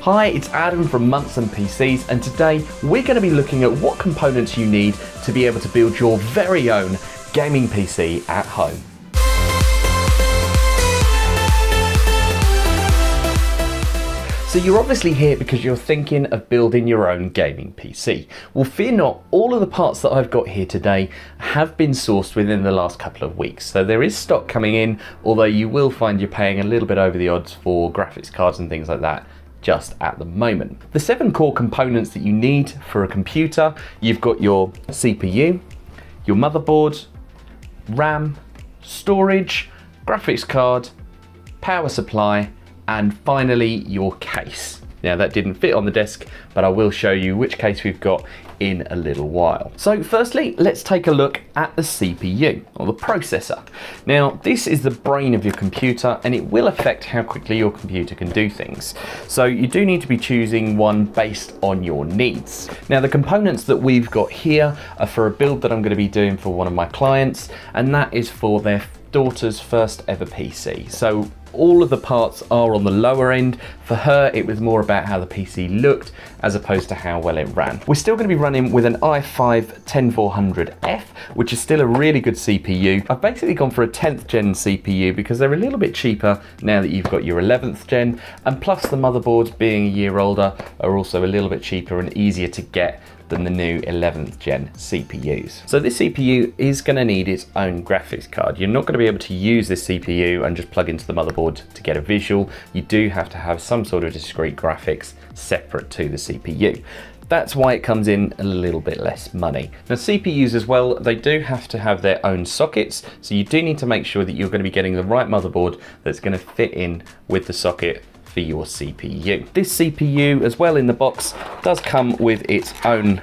Hi, it's Adam from Months and PCs, and today we're going to be looking at what components you need to be able to build your very own gaming PC at home. So you're obviously here because you're thinking of building your own gaming PC. Well, fear not, all of the parts that I've got here today have been sourced within the last couple of weeks. So there is stock coming in, although you will find you're paying a little bit over the odds for graphics cards and things like that just at the moment. The 7 core components that you need for a computer, you've got your CPU, your motherboard, RAM, storage, graphics card, power supply, and finally your case. Now that didn't fit on the desk, but I will show you which case we've got in a little while. So firstly, let's take a look at the CPU, or the processor. Now this is the brain of your computer and it will affect how quickly your computer can do things. So you do need to be choosing one based on your needs. Now the components that we've got here are for a build that I'm going to be doing for one of my clients, and that is for their daughter's first ever PC. So all of the parts are on the lower end. For her, it was more about how the PC looked as opposed to how well it ran. We're still going to be running with an i5-10400F, which is still a really good CPU. I've basically gone for a 10th gen CPU because they're a little bit cheaper now that you've got your 11th gen, and plus the motherboards being a year older are also a little bit cheaper and easier to get than the new 11th gen CPUs. So this CPU is going to need its own graphics card. You're not going to be able to use this CPU and just plug into the motherboard to get a visual. You do have to have some sort of discrete graphics separate to the CPU. That's why it comes in a little bit less money. Now CPUs as well, they do have to have their own sockets, so you do need to make sure that you're going to be getting the right motherboard that's going to fit in with the socket for your CPU. This CPU as well in the box does come with its own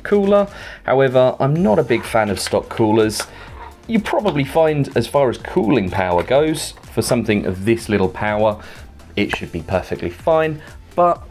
cooler. However, I'm not a big fan of stock coolers. You probably find as far as cooling power goes, for something of this little power, it should be perfectly fine. But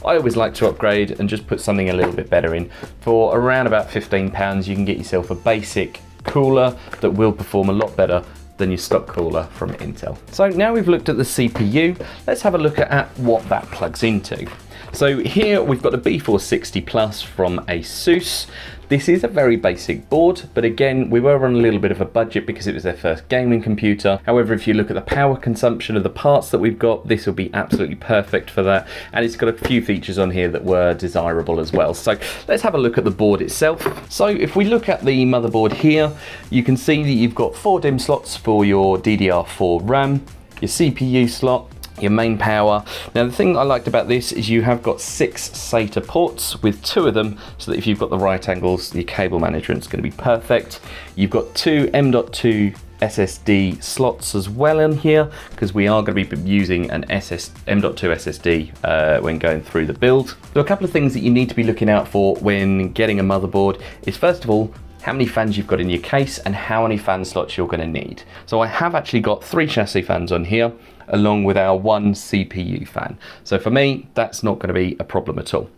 I always like to upgrade and just put something a little bit better in. For around about £15, you can get yourself a basic cooler that will perform a lot better than your stock cooler from Intel. So now we've looked at the CPU, let's have a look at what that plugs into. So here we've got a B460 Plus from Asus. This is a very basic board, but again, we were on a little bit of a budget because it was their first gaming computer. However, if you look at the power consumption of the parts that we've got, this will be absolutely perfect for that. And it's got a few features on here that were desirable as well. So let's have a look at the board itself. So if we look at the motherboard here, you can see that you've got 4 DIMM slots for your DDR4 RAM, your CPU slot, your main power. Now the thing I liked about this is you have got 6 SATA ports with 2 of them, so that if you've got the right angles, your cable management's going to be perfect. You've got 2 M.2 SSD slots as well in here, because we are going to be using an M.2 SSD when going through the build. So a couple of things that you need to be looking out for when getting a motherboard is, first of all, how many fans you've got in your case and how many fan slots you're going to need. So I have actually got 3 chassis fans on here, along with our 1 CPU fan. So for me, that's not going to be a problem at all.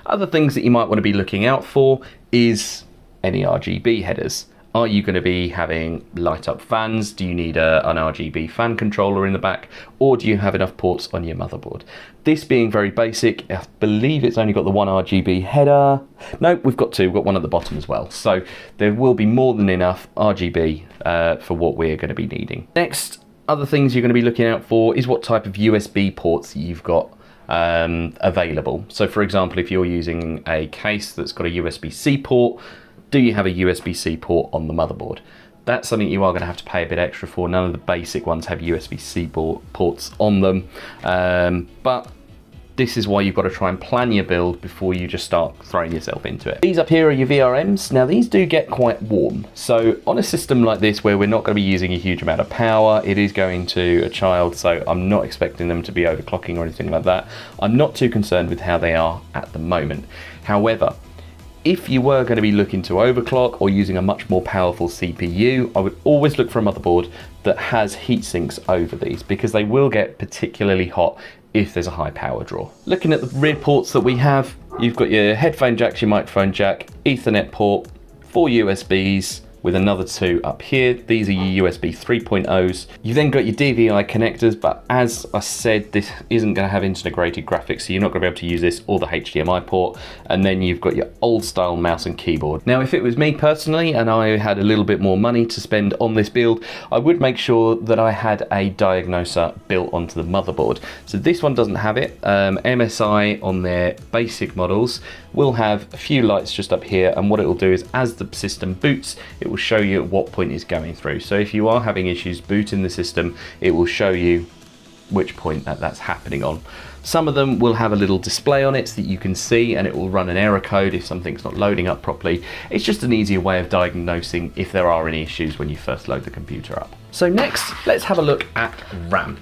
Other things that you might want to be looking out for is any Rgb headers. Are you going to be having light up fans? Do you need an Rgb fan controller in the back? Or do you have enough ports on your motherboard? This being very basic, I believe it's only got the 1 Rgb header. No, we've got 2, we've got 1 at the bottom as well. So there will be more than enough Rgb for what we're going to be needing. Next, other things you're going to be looking out for is what type of USB ports you've got available. So for example, if you're using a case that's got a USB-C port, do you have a USB-C port on the motherboard? That's something you are going to have to pay a bit extra for. None of the basic ones have USB-C ports on them, but this is why you've got to try and plan your build before you just start throwing yourself into it. These up here are your Vrms. Now these do get quite warm. So on a system like this where we're not going to be using a huge amount of power, it is going to a child, so I'm not expecting them to be overclocking or anything like that. I'm not too concerned with how they are at the moment. However, if you were going to be looking to overclock or using a much more powerful CPU, I would always look for a motherboard that has heat sinks over these, because they will get particularly hot if there's a high power draw. Looking at the rear ports that we have, you've got your headphone jacks, your microphone jack, Ethernet port, 4 USBs, with another 2 up here. These are your USB 3.0s. You've then got your DVI connectors, but as I said, this isn't going to have integrated graphics, so you're not going to be able to use this or the HDMI port. And then you've got your old style mouse and keyboard. Now, if it was me personally and I had a little bit more money to spend on this build, I would make sure that I had a diagnoser built onto the motherboard. So this one doesn't have it. MSI on their basic models will have a few lights just up here, and what it will do is as the system boots, it will show you at what point it's going through. So if you are having issues booting the system, it will show you which point that's happening on. Some of them will have a little display on it so that you can see, and it will run an error code if something's not loading up properly. It's just an easier way of diagnosing if there are any issues when you first load the computer up. So next, let's have a look at RAM.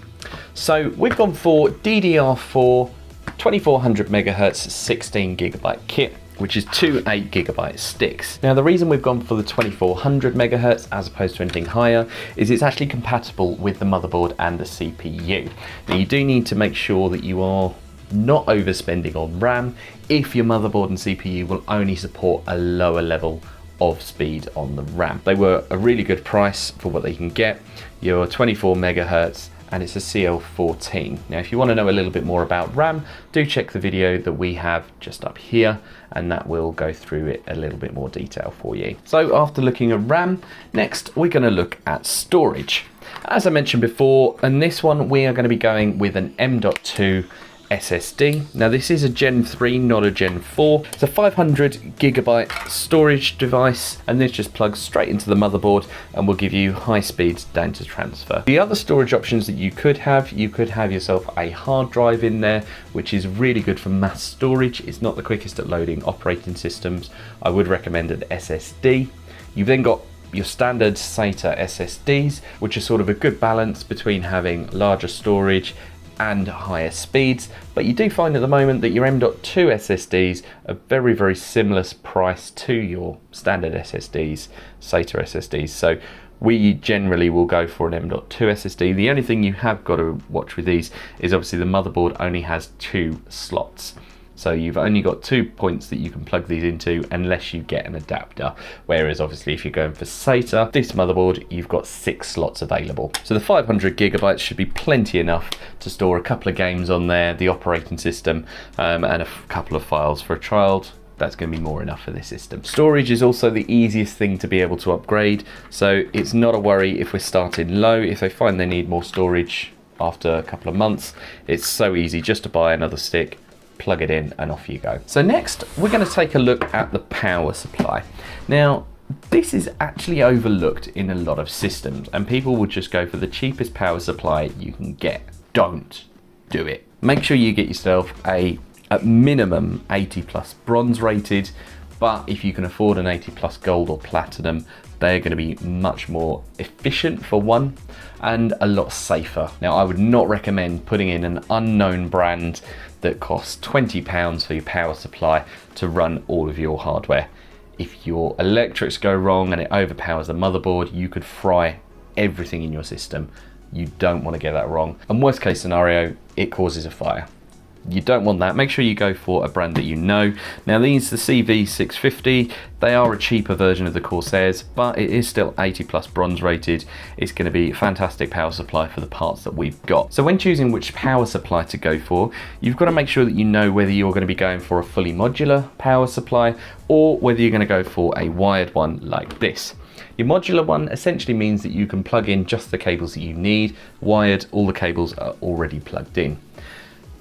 So we've gone for DDR4 2400 megahertz 16 gigabyte kit, which is 2 8GB sticks. Now, the reason we've gone for the 2400 megahertz as opposed to anything higher is it's actually compatible with the motherboard and the CPU. Now, you do need to make sure that you are not overspending on RAM if your motherboard and CPU will only support a lower level of speed on the RAM. They were a really good price for what they can get. Your 24 megahertz, and it's a CL14. Now, if you want to know a little bit more about RAM, do check the video that we have just up here, and that will go through it a little bit more detail for you. So after looking at RAM, next we're going to look at storage. As I mentioned before, in this one we are going to be going with an M.2 SSD. Now, this is a Gen 3, not a Gen 4. It's a 500 gigabyte storage device, and this just plugs straight into the motherboard and will give you high speed data transfer. The other storage options that you could have yourself a hard drive in there, which is really good for mass storage. It's not the quickest at loading operating systems. I would recommend an SSD. You've then got your standard SATA SSDs, which are sort of a good balance between having larger storage and higher speeds, but you do find at the moment that your M.2 SSDs are very, very similar price to your standard SSDs, SATA SSDs. So we generally will go for an M.2 SSD. The only thing you have got to watch with these is obviously the motherboard only has 2 slots. So you've only got 2 points that you can plug these into unless you get an adapter. Whereas obviously if you're going for SATA, this motherboard, you've got 6 slots available. So the 500 gigabytes should be plenty enough to store a couple of games on there, the operating system, and a couple of files for a child. That's going to be more enough for this system. Storage is also the easiest thing to be able to upgrade. So it's not a worry if we're starting low. If they find they need more storage after a couple of months, it's so easy just to buy another stick, plug it in, and off you go. So next we're going to take a look at the power supply. Now, this is actually overlooked in a lot of systems, and people will just go for the cheapest power supply you can get. Don't do it. Make sure you get yourself a at minimum 80 plus bronze rated, but if you can afford an 80 plus gold or platinum, they're going to be much more efficient for one, and a lot safer. Now, I would not recommend putting in an unknown brand that costs £20 for your power supply to run all of your hardware. If your electrics go wrong and it overpowers the motherboard, you could fry everything in your system. You don't want to get that wrong. And worst case scenario, it causes a fire. You don't want that. Make sure you go for a brand that you know. Now, these, the CV650, they are a cheaper version of the Corsairs, but it is still 80 plus bronze rated. It's going to be a fantastic power supply for the parts that we've got. So when choosing which power supply to go for, you've got to make sure that you know whether you're going to be going for a fully modular power supply or whether you're going to go for a wired one like this. Your modular one essentially means that you can plug in just the cables that you need. Wired, all the cables are already plugged in.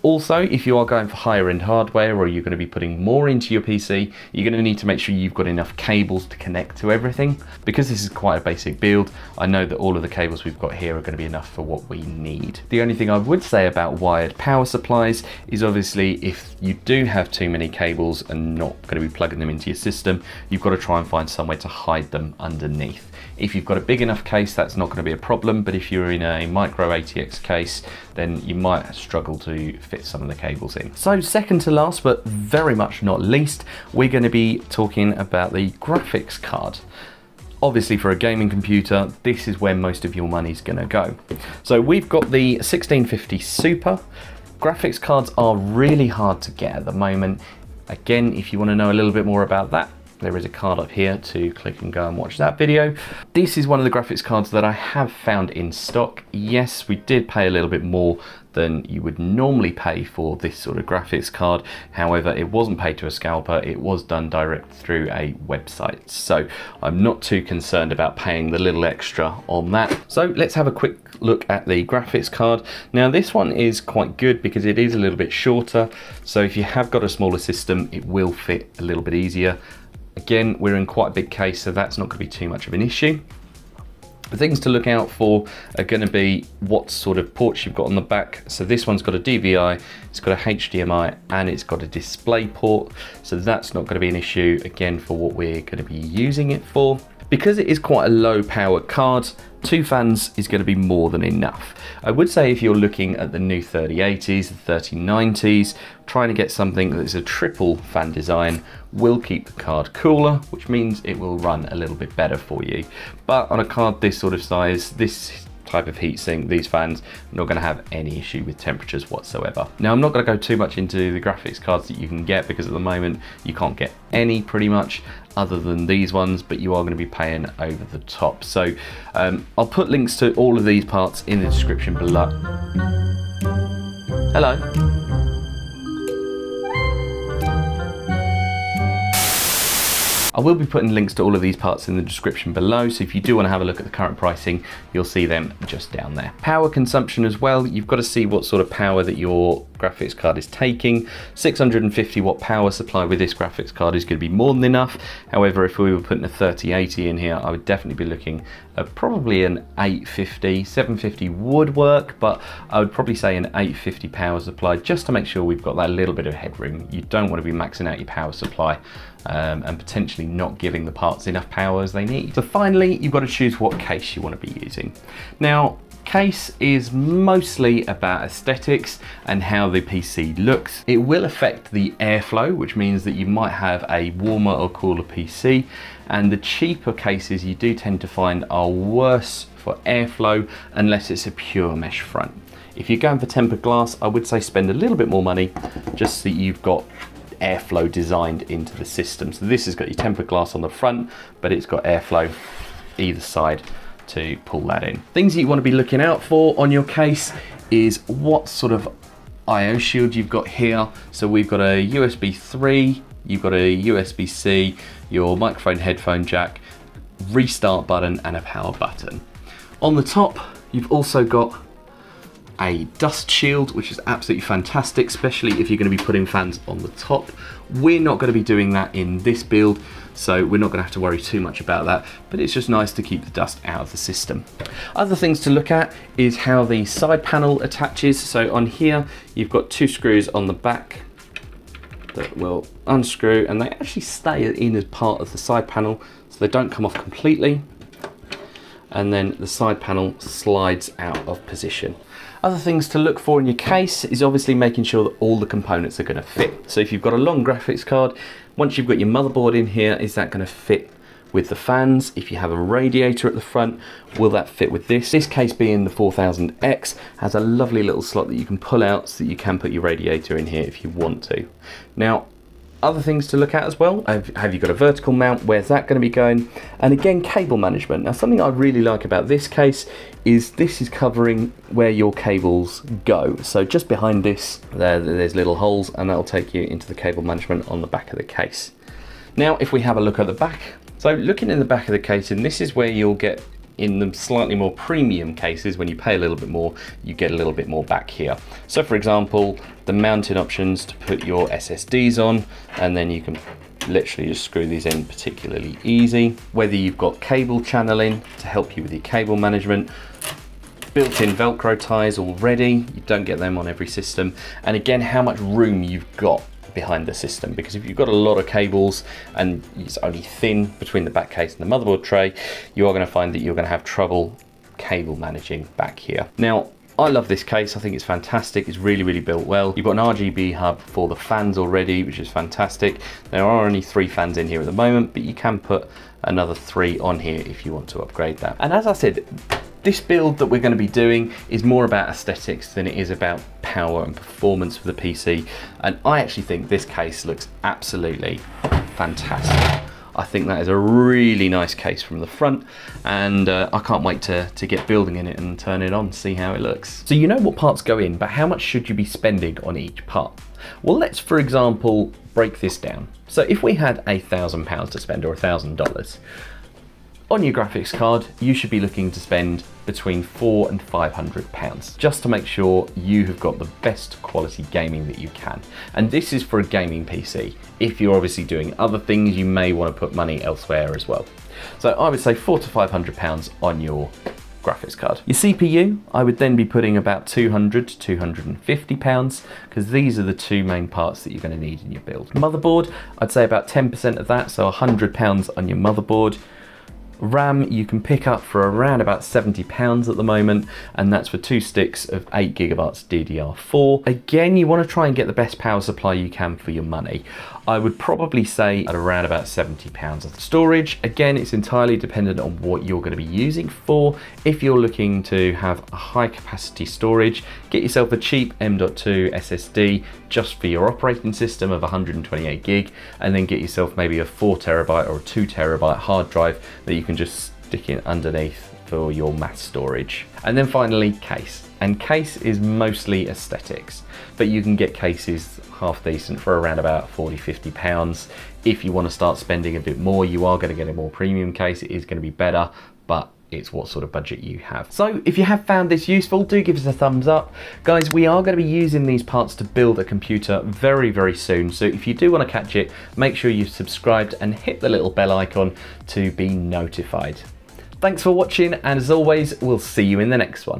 Also, if you are going for higher end hardware or you're going to be putting more into your PC, you're going to need to make sure you've got enough cables to connect to everything. Because this is quite a basic build, I know that all of the cables we've got here are going to be enough for what we need. The only thing I would say about wired power supplies is obviously if you do have too many cables and not going to be plugging them into your system, you've got to try and find somewhere to hide them underneath. If you've got a big enough case, that's not going to be a problem, but if you're in a micro ATX case, then you might struggle to fit some of the cables in. So second to last, but very much not least, we're going to be talking about the graphics card. Obviously, for a gaming computer, this is where most of your money's going to go. So we've got the 1650 Super. Graphics cards are really hard to get at the moment. Again, if you want to know a little bit more about that, there is a card up here to click and go and watch that video. This is one of the graphics cards that I have found in stock. Yes, we did pay a little bit more than you would normally pay for this sort of graphics card. However, it wasn't paid to a scalper, it was done direct through a website. So I'm not too concerned about paying the little extra on that. So let's have a quick look at the graphics card. Now this one is quite good because it is a little bit shorter. So if you have got a smaller system, it will fit a little bit easier. Again, we're in quite a big case, so that's not going to be too much of an issue. The things to look out for are going to be what sort of ports you've got on the back. So this one's got a DVI, it's got a HDMI, and it's got a display port. So that's not going to be an issue, again, for what we're going to be using it for. Because it is quite a low power card, 2 fans is going to be more than enough. I would say if you're looking at the new 3080s, the 3090s, trying to get something that's a triple fan design will keep the card cooler, which means it will run a little bit better for you. But on a card this sort of size, this type of heatsink, these fans are not going to have any issue with temperatures whatsoever. Now I'm not going to go too much into the graphics cards that you can get, because at the moment you can't get any pretty much other than these ones, but you are going to be paying over the top. So I'll put links to all of these parts in the description below. Hello. I will be putting links to all of these parts in the description below, so if you do want to have a look at the current pricing, you'll see them just down there. Power consumption as well, you've got to see what sort of power that your graphics card is taking. 650 watt power supply with this graphics card is going to be more than enough. However, if we were putting a 3080 in here, I would definitely be looking at probably an 850. 750 would work, but I would probably say an 850 power supply, just to make sure we've got that little bit of headroom. You don't want to be maxing out your power supply and potentially not giving the parts enough power as they need. So finally, you've got to choose what case you want to be using. Now, case is mostly about aesthetics and how the PC looks. It will affect the airflow, which means that you might have a warmer or cooler PC, and the cheaper cases you do tend to find are worse for airflow unless it's a pure mesh front. If you're going for tempered glass, I would say spend a little bit more money just so you've got airflow designed into the system. So this has got your tempered glass on the front, but it's got airflow either side to pull that in. Things that you want to be looking out for on your case is what sort of I/O shield you've got here. So we've got a USB 3, you've got a USB-C, your microphone headphone jack, restart button, and a power button. On the top, you've also got a dust shield, which is absolutely fantastic, especially if you're going to be putting fans on the top. We're not going to be doing that in this build, so we're not going to have to worry too much about that, but it's just nice to keep the dust out of the system. Other things to look at is how the side panel attaches. So on here, you've got 2 screws on the back that will unscrew, and they actually stay in as part of the side panel, so they don't come off completely. And then the side panel slides out of position. Other things to look for in your case is obviously making sure that all the components are going to fit. So if you've got a long graphics card, once you've got your motherboard in here, is that going to fit with the fans? If you have a radiator at the front, will that fit with this? This case being the 4000X has a lovely little slot that you can pull out so that you can put your radiator in here if you want to. Now, other things to look at as well, have you got a vertical mount? Where's that going to be going? And again, cable management. Now, something I really like about this case is this is covering where your cables go. So just behind this, there's little holes, and that'll take you into the cable management on the back of the case. Now, if we have a look at the back, so looking in the back of the case, and this is where you'll get in the slightly more premium cases, when you pay a little bit more, you get a little bit more back here. So for example, the mounting options to put your SSDs on, and then you can literally just screw these in particularly easy. Whether you've got cable channeling to help you with your cable management, built-in Velcro ties already, you don't get them on every system. And again, how much room you've got behind the system, because if you've got a lot of cables and it's only thin between the back case and the motherboard tray, you are going to find that you're going to have trouble cable managing back here. Now, I love this case. I think it's fantastic. It's really, really built well. You've got an RGB hub for the fans already, which is fantastic. There are only 3 fans in here at the moment, but you can put another 3 on here if you want to upgrade that. And as I said, this build that we're going to be doing is more about aesthetics than it is about power and performance for the PC. And I actually think this case looks absolutely fantastic. I think that is a really nice case from the front, and I can't wait to get building in it and turn it on, see how it looks. So you know what parts go in, but how much should you be spending on each part? Well, let's, for example, break this down. So if we had £1,000 to spend, or $1,000, on your graphics card, you should be looking to spend between £400 and £500, just to make sure you have got the best quality gaming that you can. And this is for a gaming PC. If you're obviously doing other things, you may want to put money elsewhere as well. So I would say £400 to £500 on your graphics card. Your CPU, I would then be putting about £200 to £250, because these are the two main parts that you're going to need in your build. Motherboard, I'd say about 10% of that, so £100 on your motherboard. RAM you can pick up for around about £70 at the moment, and that's for 2 sticks of 8GB DDR4. Again, you want to try and get the best power supply you can for your money. I would probably say at around about £70 of the storage. Again, it's entirely dependent on what you're going to be using for. If you're looking to have a high capacity storage, get yourself a cheap M.2 SSD just for your operating system of 128 gig, and then get yourself maybe a 4TB or a 2TB hard drive that you can just stick in underneath for your mass storage. And then finally, case. And case is mostly aesthetics, but you can get cases half decent for around about £40, £50. If you want to start spending a bit more, you are going to get a more premium case. It is going to be better, but it's what sort of budget you have. So if you have found this useful, do give us a thumbs up. Guys, we are going to be using these parts to build a computer very, very soon. So if you do want to catch it, make sure you've subscribed and hit the little bell icon to be notified. Thanks for watching, and as always, we'll see you in the next one.